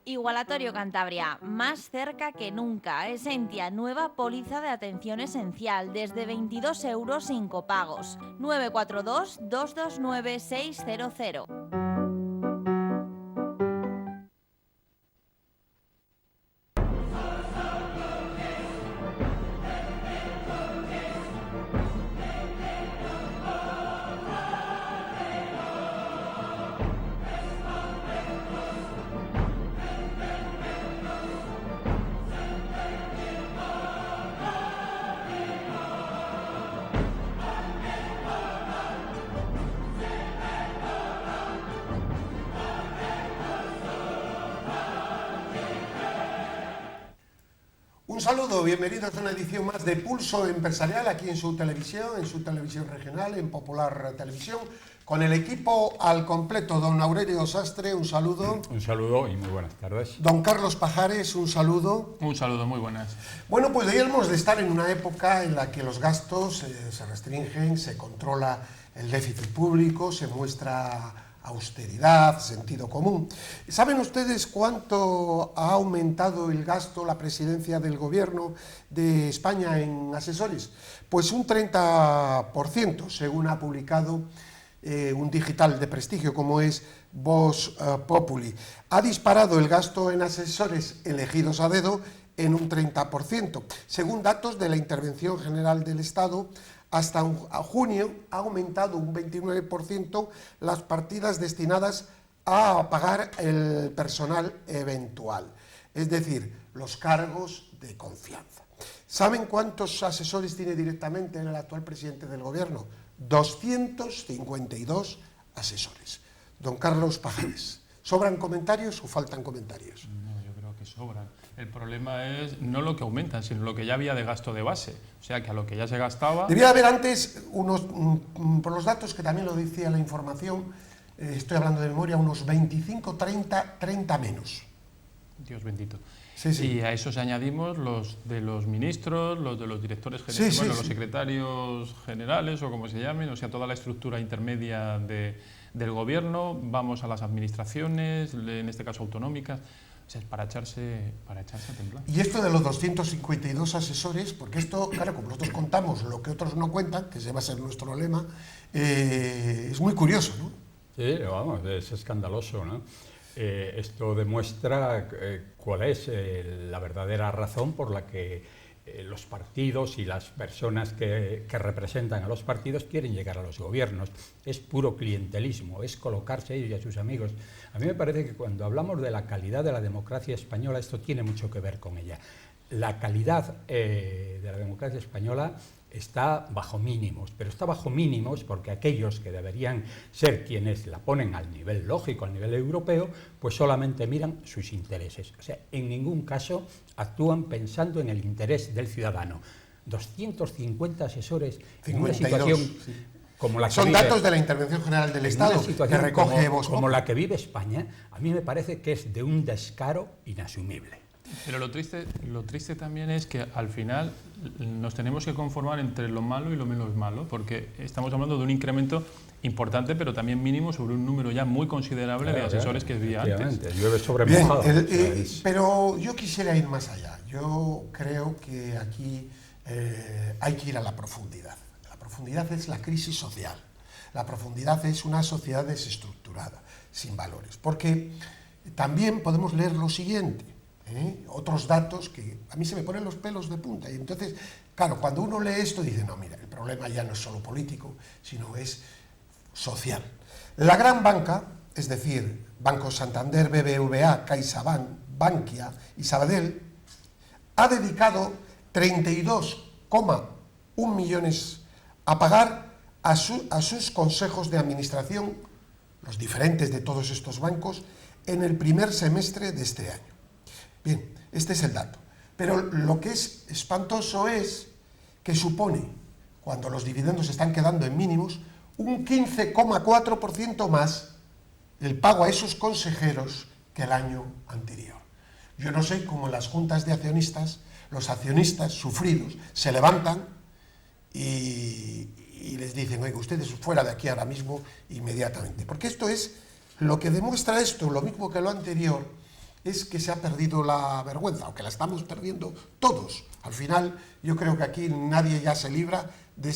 Igualatorio Cantabria, más cerca que nunca. Esentia, nueva póliza de atención esencial, desde 22 euros sin copagos. 942-229-600. Un saludo, bienvenidos a una edición más de Pulso Empresarial aquí en su televisión regional, en Popular Televisión, con el equipo al completo. Don Aurelio Sastre, un saludo. Un saludo y muy buenas tardes. Don Carlos Pajares, un saludo. Un saludo, muy buenas. Bueno, pues debíamos de estar en una época en la que los gastos se restringen, se controla el déficit público, se muestra austeridad, sentido común. ¿Saben ustedes cuánto ha aumentado el gasto, la presidencia del gobierno de España en asesores? Pues un 30%, según ha publicado un digital de prestigio como es Vox Populi. Ha disparado el gasto en asesores elegidos a dedo en un 30%. Según datos de la Intervención General del Estado, hasta junio ha aumentado un 29% las partidas destinadas a pagar el personal eventual, es decir, los cargos de confianza. ¿Saben cuántos asesores tiene directamente el actual presidente del gobierno? 252 asesores. Don Carlos Pajares, ¿sobran comentarios o faltan comentarios? No, yo creo que sobran. El problema es no lo que aumentan, sino lo que ya había de gasto de base. O sea, que a lo que ya se gastaba... Debía haber antes unos, por los datos que también lo decía la información, estoy hablando de memoria, unos 25, 30 menos. Dios bendito. Sí, sí. Y a esos añadimos los de los ministros, los de los directores generales, Sí, bueno, sí, los secretarios generales o como se llamen, o sea, toda la estructura intermedia del gobierno, vamos a las administraciones, en este caso autonómicas. O sea, es para echarse a temblar. Y esto de los 252 asesores, porque esto, claro, como nosotros contamos lo que otros no cuentan, que ese va a ser nuestro lema, es muy curioso, ¿no? Sí, vamos, es escandaloso, ¿no? Esto demuestra cuál es la verdadera razón por la que los partidos y las personas que representan a los partidos quieren llegar a los gobiernos. Es puro clientelismo, es colocarse a ellos y a sus amigos. A mí me parece que cuando hablamos de la calidad de la democracia española, esto tiene mucho que ver con ella. La calidad de la democracia española está bajo mínimos, pero está bajo mínimos porque aquellos que deberían ser quienes la ponen al nivel lógico, al nivel europeo, pues solamente miran sus intereses. O sea, en ningún caso actúan pensando en el interés del ciudadano. 250 asesores 52, en una situación sí, como la que son vive, datos de la Intervención General del Estado, que recoge Vox como la que vive España, a mí me parece que es de un descaro inasumible. Pero lo triste también es que al final nos tenemos que conformar entre lo malo y lo menos malo, porque estamos hablando de un incremento importante, pero también mínimo sobre un número ya muy considerable de asesores que había antes. Llueve sobre Bien, mojado. pero yo quisiera ir más allá. Yo creo que aquí hay que ir a la profundidad. La profundidad es la crisis social. La profundidad es una sociedad desestructurada, sin valores. Porque también podemos leer lo siguiente. Otros datos que a mí se me ponen los pelos de punta y entonces, claro, cuando uno lee esto dice, no, mira, el problema ya no es solo político, sino es social. La gran banca, es decir, Banco Santander, BBVA, CaixaBank, Bankia y Sabadell, ha dedicado 32,1 millones a pagar a sus consejos de administración, los diferentes de todos estos bancos, en el primer semestre de este año. Bien, este es el dato. Pero lo que es espantoso es que supone, cuando los dividendos están quedando en mínimos, un 15,4% más el pago a esos consejeros que el año anterior. Yo no sé cómo en las juntas de accionistas, los accionistas sufridos se levantan y les dicen, oiga, ustedes fuera de aquí ahora mismo inmediatamente. Porque esto es, lo que demuestra esto, lo mismo que lo anterior, es que se ha perdido la vergüenza, o que la estamos perdiendo todos. Al final, yo creo que aquí nadie ya se libra de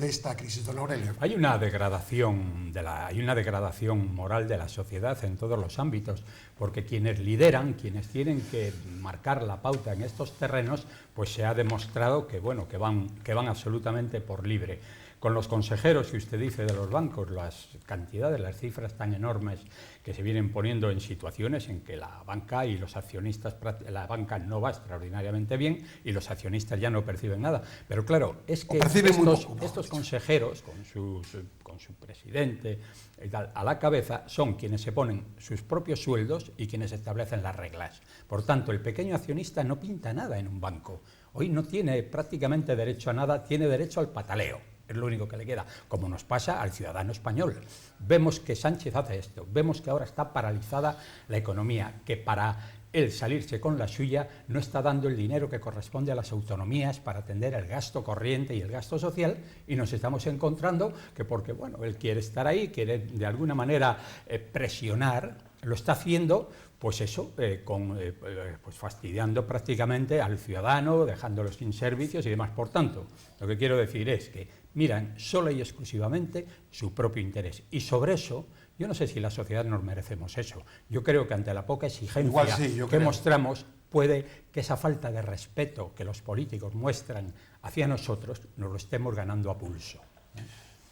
esta crisis, don Aurelio. Hay una degradación moral de la sociedad en todos los ámbitos, porque quienes lideran, quienes tienen que marcar la pauta en estos terrenos, pues se ha demostrado que, bueno, que van absolutamente por libre. Con los consejeros que usted dice de los bancos, las cantidades, las cifras tan enormes que se vienen poniendo en situaciones en que la banca y los accionistas, la banca no va extraordinariamente bien y los accionistas ya no perciben nada. Pero claro, es que estos consejeros, con su presidente y tal, a la cabeza, son quienes se ponen sus propios sueldos y quienes establecen las reglas. Por tanto, el pequeño accionista no pinta nada en un banco. Hoy no tiene prácticamente derecho a nada, tiene derecho al pataleo. Es lo único que le queda, como nos pasa al ciudadano español. Vemos que Sánchez hace esto, vemos que ahora está paralizada la economía, que para él salirse con la suya no está dando el dinero que corresponde a las autonomías para atender el gasto corriente y el gasto social, y nos estamos encontrando que porque, bueno, él quiere estar ahí, quiere de alguna manera presionar, lo está haciendo, pues eso, pues fastidiando prácticamente al ciudadano, dejándolo sin servicios y demás. Por tanto, lo que quiero decir es que miran solo y exclusivamente su propio interés. Y sobre eso, yo no sé si la sociedad nos merecemos eso. Yo creo que ante la poca exigencia que mostramos, puede que esa falta de respeto que los políticos muestran hacia nosotros nos lo estemos ganando a pulso.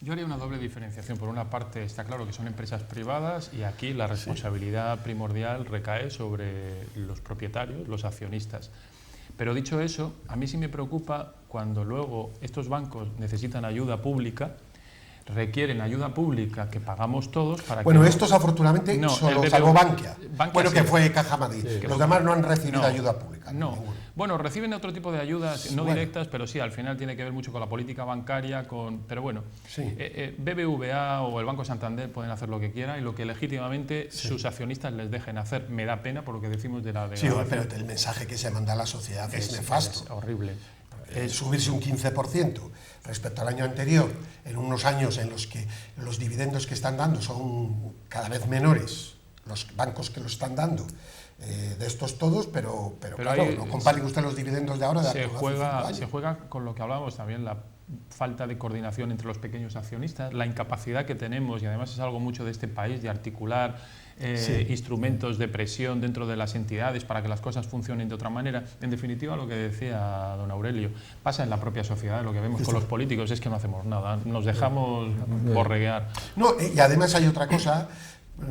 Yo haría una doble diferenciación. Por una parte, está claro que son empresas privadas y aquí la responsabilidad primordial recae sobre los propietarios, los accionistas. Pero dicho eso, a mí sí me preocupa cuando luego estos bancos necesitan ayuda pública, requieren ayuda pública que pagamos todos para bueno, que... estos afortunadamente solo salvo Bankia. Bueno, que fue Caja Madrid. Sí, los demás no han recibido ayuda pública. No. Bueno, reciben otro tipo de ayudas, no directas, pero sí, al final tiene que ver mucho con la política bancaria, pero bueno, BBVA o el Banco Santander pueden hacer lo que quieran y lo que legítimamente sus accionistas les dejen hacer. Me da pena por lo que decimos de la degradación. Sí, pero el mensaje que se manda a la sociedad es nefasto. Es horrible. Subirse un 15% respecto al año anterior, en unos años en los que los dividendos que están dando son cada vez menores, los bancos que lo están dando, de estos todos, pero claro, no comparen usted los dividendos de ahora. Se juega con lo que hablábamos también, la falta de coordinación entre los pequeños accionistas, la incapacidad que tenemos, y además es algo mucho de este país, de articular instrumentos de presión dentro de las entidades para que las cosas funcionen de otra manera. En definitiva, lo que decía don Aurelio, pasa en la propia sociedad, lo que vemos con los políticos es que no hacemos nada, nos dejamos borreguear. No, y además hay otra cosa.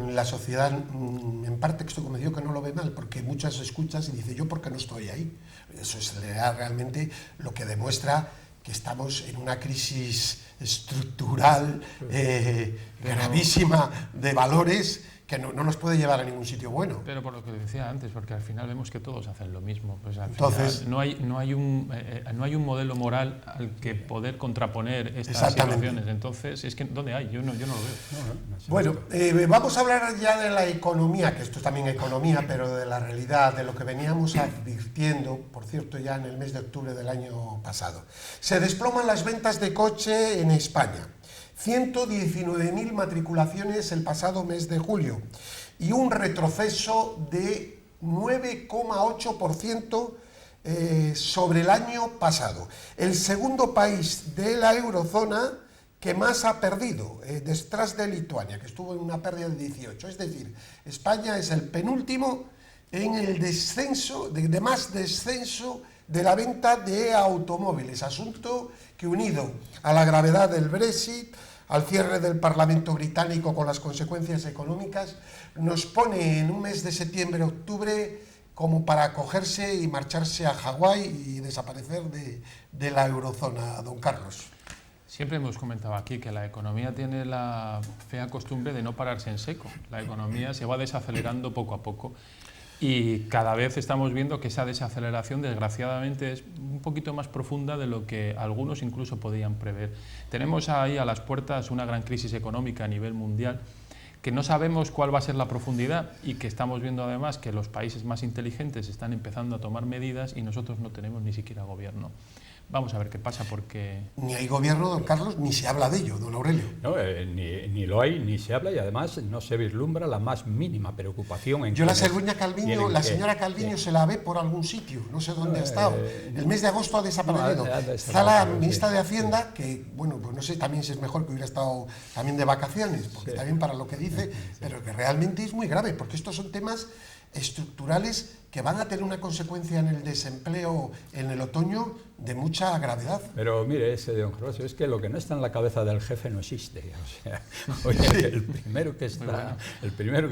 La sociedad, en parte, estoy convencido que no lo ve mal, porque muchas escuchas y dice, ¿yo por qué no estoy ahí? Eso es realmente lo que demuestra que estamos en una crisis estructural gravísima de valores que no nos puede llevar a ningún sitio bueno. Pero por lo que decía antes, porque al final vemos que todos hacen lo mismo. Pues al Entonces, final no hay un modelo moral al que poder contraponer estas situaciones. Entonces, es que ¿dónde hay? Yo no lo veo. Bueno, vamos a hablar ya de la economía, que esto es también economía, pero de la realidad, de lo que veníamos advirtiendo, por cierto, ya en el mes de octubre del año pasado. Se desploman las ventas de coche en España. 119.000 matriculaciones el pasado mes de julio y un retroceso de 9,8% sobre el año pasado. El segundo país de la eurozona que más ha perdido, detrás de Lituania, que estuvo en una pérdida de 18. Es decir, España es el penúltimo en el descenso, de más descenso de la venta de automóviles, asunto que, unido a la gravedad del Brexit, al cierre del Parlamento británico con las consecuencias económicas, nos pone en un mes de septiembre-octubre como para acogerse y marcharse a Hawái y desaparecer de la eurozona, don Carlos. Siempre hemos comentado aquí que la economía tiene la fea costumbre de no pararse en seco. La economía se va desacelerando poco a poco. Y cada vez estamos viendo que esa desaceleración, desgraciadamente, es un poquito más profunda de lo que algunos incluso podían prever. Tenemos ahí a las puertas una gran crisis económica a nivel mundial, que no sabemos cuál va a ser la profundidad y que estamos viendo además que los países más inteligentes están empezando a tomar medidas y nosotros no tenemos ni siquiera gobierno. vamos a ver qué pasa, porque... Ni hay gobierno, don Carlos, ni se habla de ello, don Aurelio. No, ni lo hay, ni se habla, y además no se vislumbra la más mínima preocupación en... Yo la señora Calviño se la ve por algún sitio, no sé dónde ha estado. El mes de agosto ha desaparecido. Está la ministra de Hacienda, que, bueno, pues no sé también si es mejor que hubiera estado también de vacaciones, porque también para lo que dice, pero que realmente es muy grave, porque estos son temas estructurales que van a tener una consecuencia en el desempleo en el otoño de mucha gravedad. Pero mire, don Gervasio, es que lo que no está en la cabeza del jefe no existe. O sea, oye, el primero que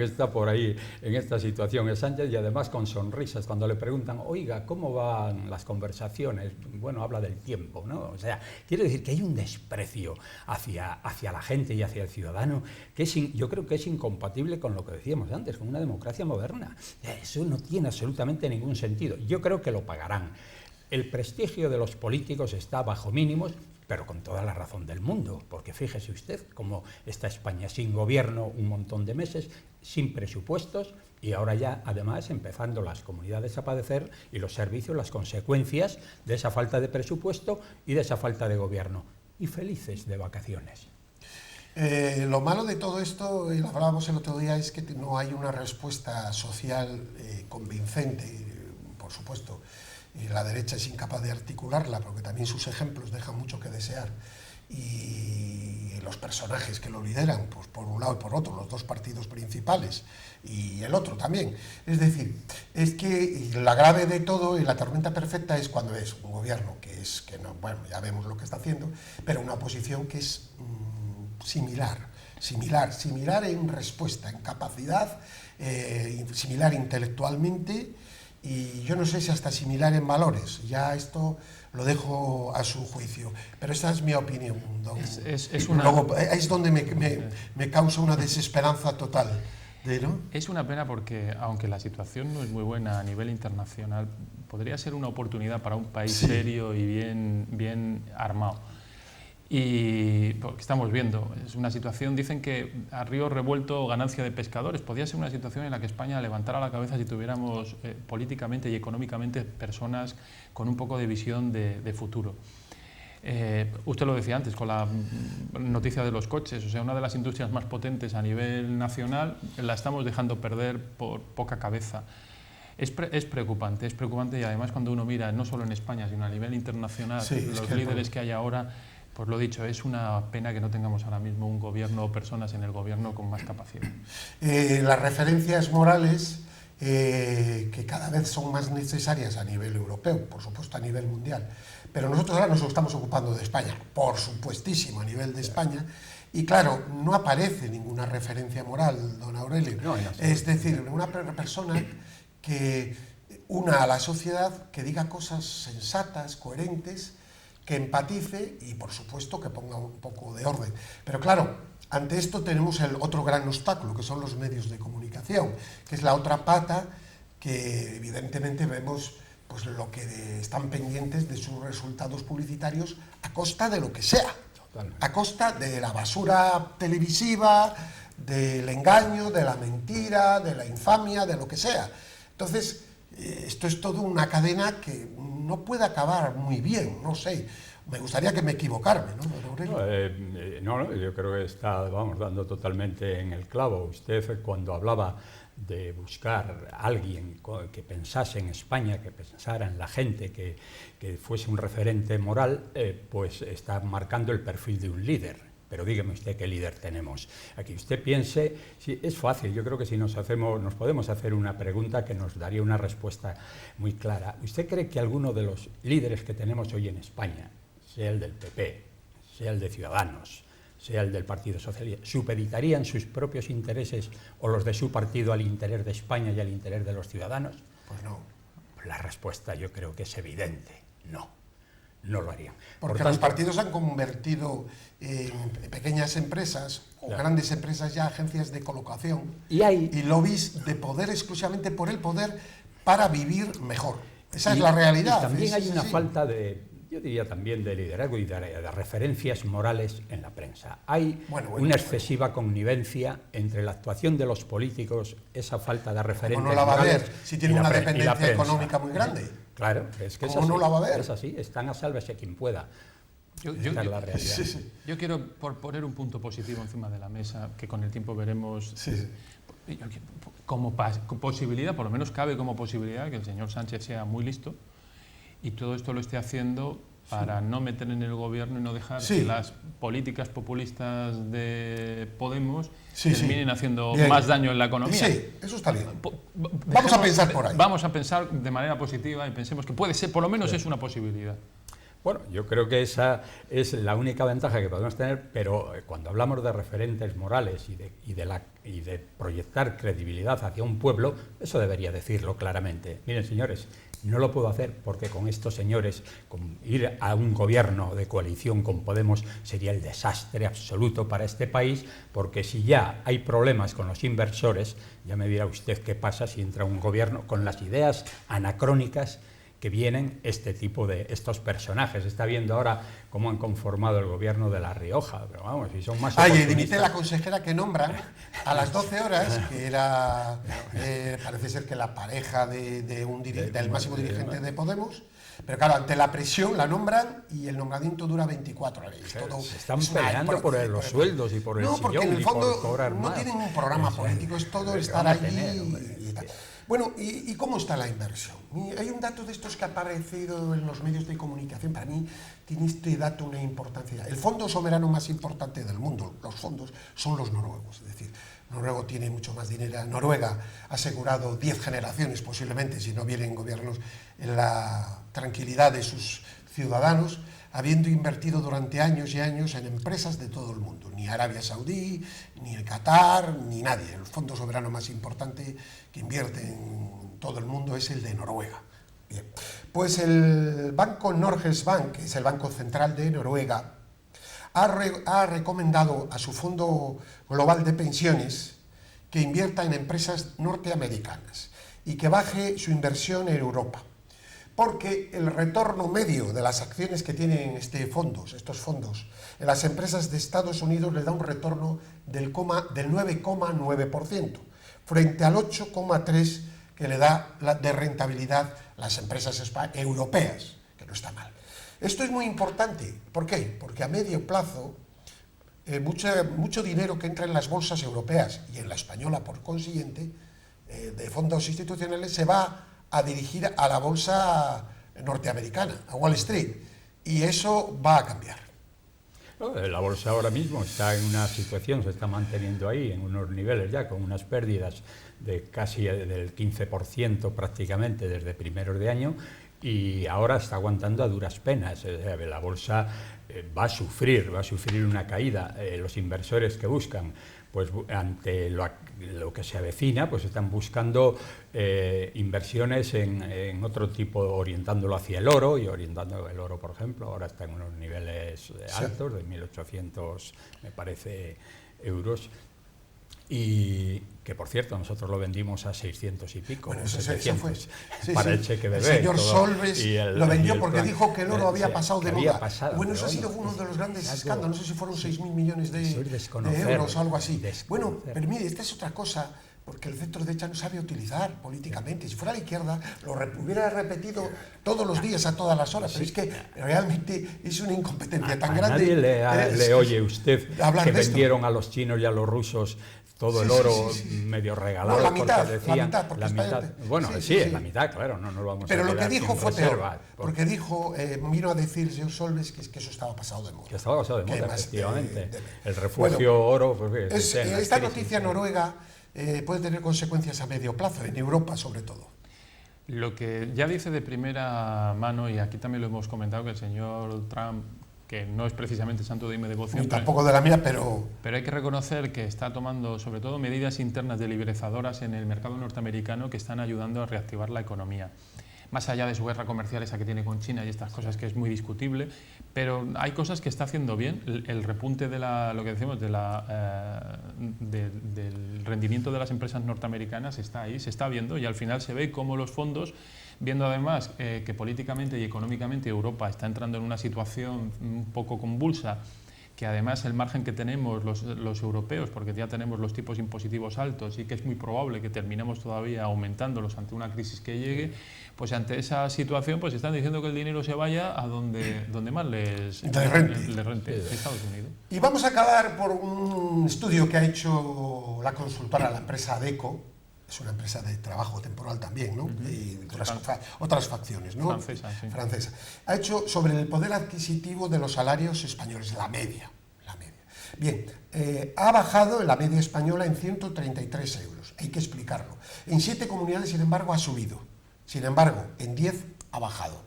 está por ahí en esta situación es Sánchez, y además con sonrisas cuando le preguntan, oiga, ¿cómo van las conversaciones? Bueno, habla del tiempo, ¿no? O sea, quiere decir que hay un desprecio hacia la gente y hacia el ciudadano que yo creo que es incompatible con lo que decíamos antes, con una democracia moderna. Eso no tiene absolutamente ningún sentido. Yo creo que lo pagarán. El prestigio de los políticos está bajo mínimos, pero con toda la razón del mundo, porque fíjese usted cómo está España sin gobierno un montón de meses, sin presupuestos, y ahora ya, además, empezando las comunidades a padecer y los servicios, las consecuencias de esa falta de presupuesto y de esa falta de gobierno. Y felices de vacaciones. Lo malo de todo esto, y lo hablábamos el otro día, es que no hay una respuesta social convincente, por supuesto. Y la derecha es incapaz de articularla, porque también sus ejemplos dejan mucho que desear. Y los personajes que lo lideran, pues por un lado y por otro, los dos partidos principales, y el otro también. Es decir, es que la grave de todo y la tormenta perfecta es cuando es un gobierno que no, bueno, ya vemos lo que está haciendo, pero una oposición que es similar en respuesta, en capacidad, similar intelectualmente, y yo no sé si hasta similar en valores. Ya esto lo dejo a su juicio, pero esta es mi opinión, don. Luego, es donde me causa una desesperanza total, ¿no? Es una pena porque, aunque la situación no es muy buena a nivel internacional, podría ser una oportunidad para un país serio y bien armado. Y porque estamos viendo, es una situación, dicen que a río revuelto ganancia de pescadores. Podría ser una situación en la que España levantara la cabeza si tuviéramos políticamente y económicamente personas con un poco de visión de futuro. Usted lo decía antes con la noticia de los coches, o sea, una de las industrias más potentes a nivel nacional la estamos dejando perder por poca cabeza. Es preocupante y además cuando uno mira no solo en España sino a nivel internacional los líderes que hay ahora, pues lo dicho, es una pena que no tengamos ahora mismo un gobierno o personas en el gobierno con más capacidad. Las referencias morales que cada vez son más necesarias a nivel europeo, por supuesto a nivel mundial, pero nosotros ahora nos estamos ocupando de España, por supuestísimo a nivel de España, y claro, no aparece ninguna referencia moral, don Aurelio. No, es decir, una persona que una a la sociedad, que diga cosas sensatas, coherentes, que empatice y, por supuesto, que ponga un poco de orden. Pero claro, ante esto tenemos el otro gran obstáculo, que son los medios de comunicación, que es la otra pata que, evidentemente, vemos pues lo que están pendientes de sus resultados publicitarios a costa de lo que sea, a costa de la basura televisiva, del engaño, de la mentira, de la infamia, de lo que sea. Entonces, esto es todo una cadena que no puede acabar muy bien, no sé. Me gustaría que me equivocarme, ¿no? No, yo creo que está, dando totalmente en el clavo. Usted, cuando hablaba de buscar a alguien que pensase en España, que pensara en la gente, que fuese un referente moral, pues está marcando el perfil de un líder. Pero dígame usted qué líder tenemos. Aquí usted piense, sí, es fácil, yo creo que si nos podemos hacer una pregunta que nos daría una respuesta muy clara. ¿Usted cree que alguno de los líderes que tenemos hoy en España, sea el del PP, sea el de Ciudadanos, sea el del Partido Socialista, supeditarían sus propios intereses o los de su partido al interés de España y al interés de los ciudadanos? Pues no. La respuesta yo creo que es evidente, no. No lo harían. Porque los partidos han convertido en pequeñas empresas o grandes empresas ya agencias de colocación y lobbies de poder exclusivamente por el poder para vivir mejor. Esa es la realidad. Y también hay una falta de yo diría también de liderazgo y de referencias morales en la prensa. Hay una excesiva connivencia entre la actuación de los políticos, esa falta de referencias morales. ¿Cómo no la va a ver si tiene una dependencia económica muy grande? Claro, es que ¿Cómo no la va a ver? Es así, están a sálvese quien pueda. Esta es la realidad. Yo quiero poner un punto positivo encima de la mesa, que con el tiempo veremos. Como posibilidad, por lo menos cabe como posibilidad que el señor Sánchez sea muy listo y todo esto lo esté haciendo para no meter en el gobierno y no dejar que las políticas populistas de Podemos terminen haciendo más daño en la economía. Sí, eso está bien. Vamos a pensar por ahí. Vamos a pensar de manera positiva y pensemos que puede ser, por lo menos es una posibilidad. Bueno, yo creo que esa es la única ventaja que podemos tener, pero cuando hablamos de referentes morales y de proyectar credibilidad hacia un pueblo, eso debería decirlo claramente. Miren, señores, no lo puedo hacer porque con estos señores, ir a un gobierno de coalición con Podemos sería el desastre absoluto para este país, porque si ya hay problemas con los inversores, ya me dirá usted qué pasa si entra un gobierno con las ideas anacrónicas que vienen estos personajes. Está viendo ahora cómo han conformado el gobierno de La Rioja, pero vamos, si son más oportunistas. Dimite la consejera que nombran a las 12 horas, que era, parece ser que la pareja del máximo dirigente de Podemos, pero claro, ante la presión la nombran y el nombramiento dura 24 horas. Se están peleando por los sueldos y por el sillón, porque en el fondo y por cobrar no más. tienen un programa político, es todo estar allí y tal. Bueno, ¿y cómo está la inversión? Hay un dato de estos que ha aparecido en los medios de comunicación. Para mí tiene este dato una importancia. El fondo soberano más importante del mundo, los fondos, son los noruegos. Es decir, Noruega tiene mucho más dinero. Noruega ha asegurado 10 generaciones, posiblemente, si no vienen gobiernos, en la tranquilidad de sus ciudadanos, habiendo invertido durante años y años en empresas de todo el mundo. Ni Arabia Saudí, ni el Qatar, ni nadie. El fondo soberano más importante que invierte en todo el mundo es el de Noruega. Bien. Pues el banco Norges Bank, que es el banco central de Noruega, ha recomendado a su fondo global de pensiones que invierta en empresas norteamericanas y que baje su inversión en Europa, porque el retorno medio de las acciones que tienen estos fondos en las empresas de Estados Unidos les da un retorno del 9,9%, frente al 8,3% que le da de rentabilidad las empresas europeas, que no está mal. Esto es muy importante. ¿Por qué? Porque a medio plazo mucho dinero que entra en las bolsas europeas y en la española, por consiguiente, de fondos institucionales, se va a dirigir a la bolsa norteamericana, a Wall Street, y eso va a cambiar. La bolsa ahora mismo está en una situación, se está manteniendo ahí en unos niveles ya con unas pérdidas de casi del 15% prácticamente desde primeros de año, y ahora está aguantando a duras penas. La bolsa va a sufrir una caída. Los inversores que buscan, pues ante lo que se avecina, pues están buscando inversiones en otro tipo, orientándolo hacia el oro, y orientando el oro, por ejemplo, ahora está en unos niveles altos, de 1.800, me parece, euros. Y que, por cierto, nosotros lo vendimos a 600 y pico, bueno, 700, para el cheque bebé. El señor Solves lo vendió porque dijo que el oro había pasado de moda. Bueno, eso ha sido uno de los grandes escándalos, no sé si fueron 6.000 millones de euros o algo así. Bueno, pero mire, esta es otra cosa, porque el centro derecha no sabe utilizar políticamente. Si fuera la izquierda, lo hubiera repetido todos los días, a todas las horas, pero es que realmente es una incompetencia tan grande. Nadie le oye usted que vendieron a los chinos y a los rusos todo el oro medio regalado. No, la mitad, porque la mitad. Bueno, la mitad, claro, no lo vamos a pero lo que dijo fue peor, porque dijo, vino a decir el señor Solves que eso estaba pasado de moda. Que estaba pasado de moda, efectivamente. El refugio oro. Pues, esta noticia noruega puede tener consecuencias a medio plazo, en Europa sobre todo. Lo que ya dice de primera mano, y aquí también lo hemos comentado, que el señor Trump, que no es precisamente santo de mi devoción, tampoco de la mía, pero hay que reconocer que está tomando sobre todo medidas internas deliberezadoras en el mercado norteamericano que están ayudando a reactivar la economía. más allá de su guerra comercial esa que tiene con China y estas cosas que es muy discutible, pero hay cosas que está haciendo bien. El repunte de lo que decimos del rendimiento de las empresas norteamericanas está ahí, se está viendo, y al final se ve cómo los fondos, viendo además que políticamente y económicamente Europa está entrando en una situación un poco convulsa, que además el margen que tenemos los europeos, porque ya tenemos los tipos impositivos altos y que es muy probable que terminemos todavía aumentándolos ante una crisis que llegue, pues ante esa situación pues están diciendo que el dinero se vaya a donde más les rente, Estados Unidos. Y vamos a acabar por un estudio que ha hecho la consultora, la empresa ADECO. Es una empresa de trabajo temporal también, ¿no? Y otras facciones, ¿no? Francesa, sí. Francesa. Ha hecho sobre el poder adquisitivo de los salarios españoles, la media. Bien, ha bajado la media española en 133 euros, hay que explicarlo. En 7 comunidades, sin embargo, ha subido. Sin embargo, en 10 ha bajado.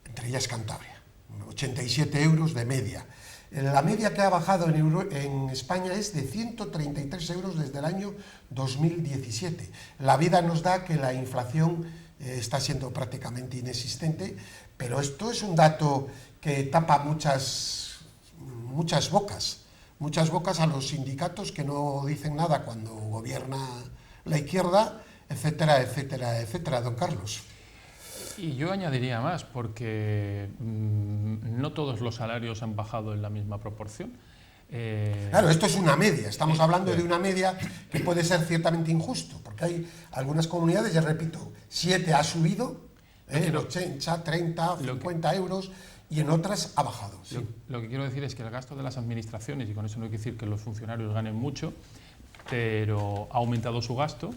Entre ellas Cantabria, 87 euros de media. La media que ha bajado en España es de 133 euros desde el año 2017. La vida nos da que la inflación está siendo prácticamente inexistente, pero esto es un dato que tapa muchas bocas a los sindicatos que no dicen nada cuando gobierna la izquierda, etcétera, etcétera, etcétera, don Carlos. Y yo añadiría más, porque no todos los salarios han bajado en la misma proporción. Claro, esto es una media, estamos hablando de una media que puede ser ciertamente injusto, porque hay algunas comunidades, ya repito, 7 ha subido, 80, 30, 50 euros, y en otras ha bajado. Sí. Lo que quiero decir es que el gasto de las administraciones, y con eso no hay que decir que los funcionarios ganen mucho, pero ha aumentado su gasto.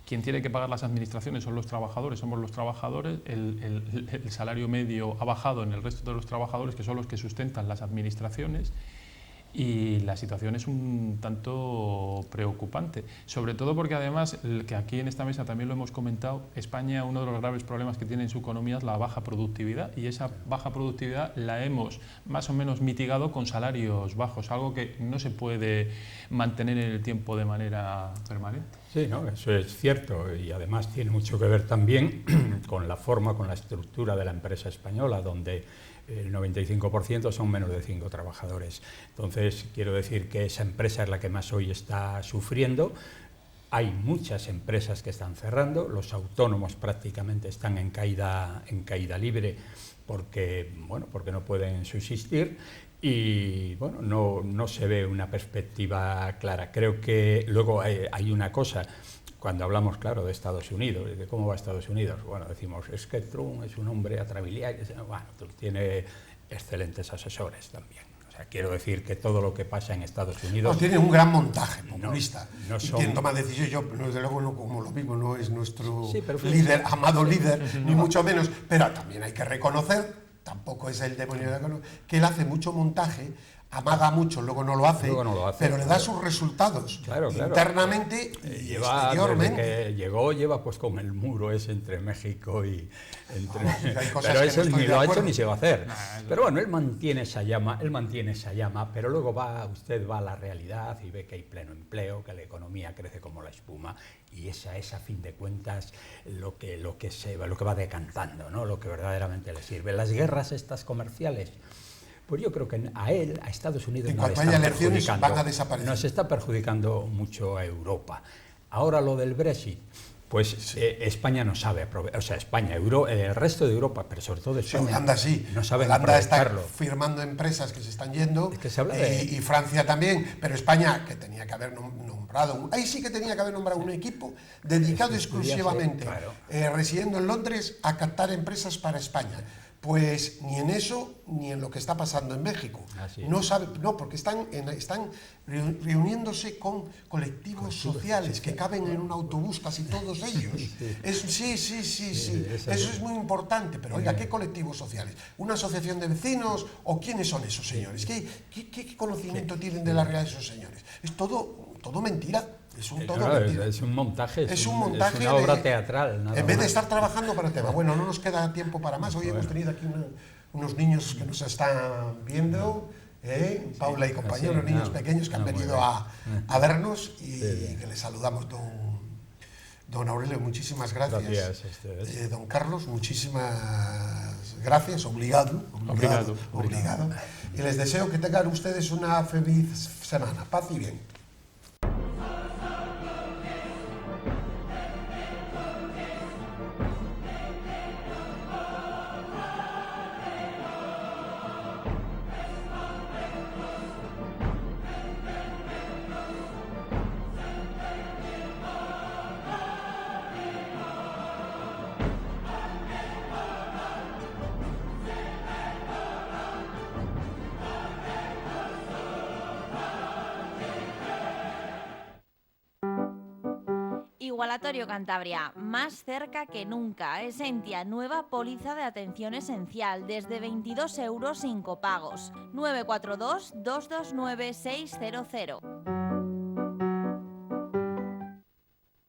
Quien tiene que pagar las administraciones son los trabajadores, somos los trabajadores. El salario medio ha bajado en el resto de los trabajadores, que son los que sustentan las administraciones, y la situación es un tanto preocupante, sobre todo porque además, que aquí en esta mesa también lo hemos comentado, España, uno de los graves problemas que tiene en su economía es la baja productividad, y esa baja productividad la hemos más o menos mitigado con salarios bajos, algo que no se puede mantener en el tiempo de manera permanente. Sí, no, eso es cierto, y además tiene mucho que ver también con la forma, con la estructura de la empresa española, donde el 95% son menos de 5 trabajadores. Entonces, quiero decir que esa empresa es la que más hoy está sufriendo. Hay muchas empresas que están cerrando, los autónomos prácticamente están en caída libre porque no pueden subsistir. Y bueno, no se ve una perspectiva clara. Creo que luego hay una cosa, cuando hablamos, claro, de Estados Unidos, de cómo va Estados Unidos, bueno, decimos, es que Trump es un hombre atrabiliar, bueno, tiene excelentes asesores también. O sea, quiero decir que todo lo que pasa en Estados Unidos... tiene un gran montaje populista. No y quien toma decisiones, yo, desde luego, no como lo mismo, no es nuestro líder, amado líder, ni mucho menos, pero también hay que reconocer, tampoco es el demonio de la economía, que él hace mucho montaje, amaga mucho, luego no lo hace, pero le da sus resultados internamente y exteriormente. Desde que llegó, lleva pues con el muro ese entre México y... pero eso ni lo ha hecho ni se va a hacer. Pero bueno, él mantiene esa llama, pero luego usted va a la realidad y ve que hay pleno empleo, que la economía crece como la espuma, y esa es a fin de cuentas lo que va decantando, ¿no? Lo que verdaderamente le sirve. Las guerras estas comerciales, pues yo creo que a Estados Unidos en cuanto haya elecciones van a desaparecer. Nos está perjudicando mucho a Europa. Ahora lo del Brexit, pues sí. España no sabe, o sea, España, el resto de Europa, pero sobre todo España, Holanda sí. No saben Holanda está firmando empresas que se están yendo, es que se habla y Francia también, pero España, que tenía que haber nombrado, ahí sí que tenía que haber nombrado un equipo dedicado exclusivamente, residiendo en Londres, a captar empresas para España. Pues ni en eso, ni en lo que está pasando en México. No, porque están reuniéndose con colectivos sociales que caben en un autobús, casi todos ellos. Sí. Eso es muy importante. Pero oiga, ¿qué colectivos sociales? ¿Una asociación de vecinos? ¿O quiénes son esos señores? ¿Qué conocimiento tienen de la realidad de esos señores? Es todo mentira. Es un montaje, es una obra teatral. En vez de estar trabajando para el tema. Bueno, no nos queda tiempo para más. Hoy hemos tenido aquí unos niños que nos están viendo, Paula y compañía, unos niños pequeños que han venido a vernos y que les saludamos, Don Aurelio, muchísimas gracias. Gracias a ustedes. Don Carlos, muchísimas gracias. Obrigado. Y les deseo que tengan ustedes una feliz semana. Paz y bien. Igualatorio Cantabria, más cerca que nunca. Esentia, nueva póliza de atención esencial, desde 22 euros sin copagos. 942 229 600.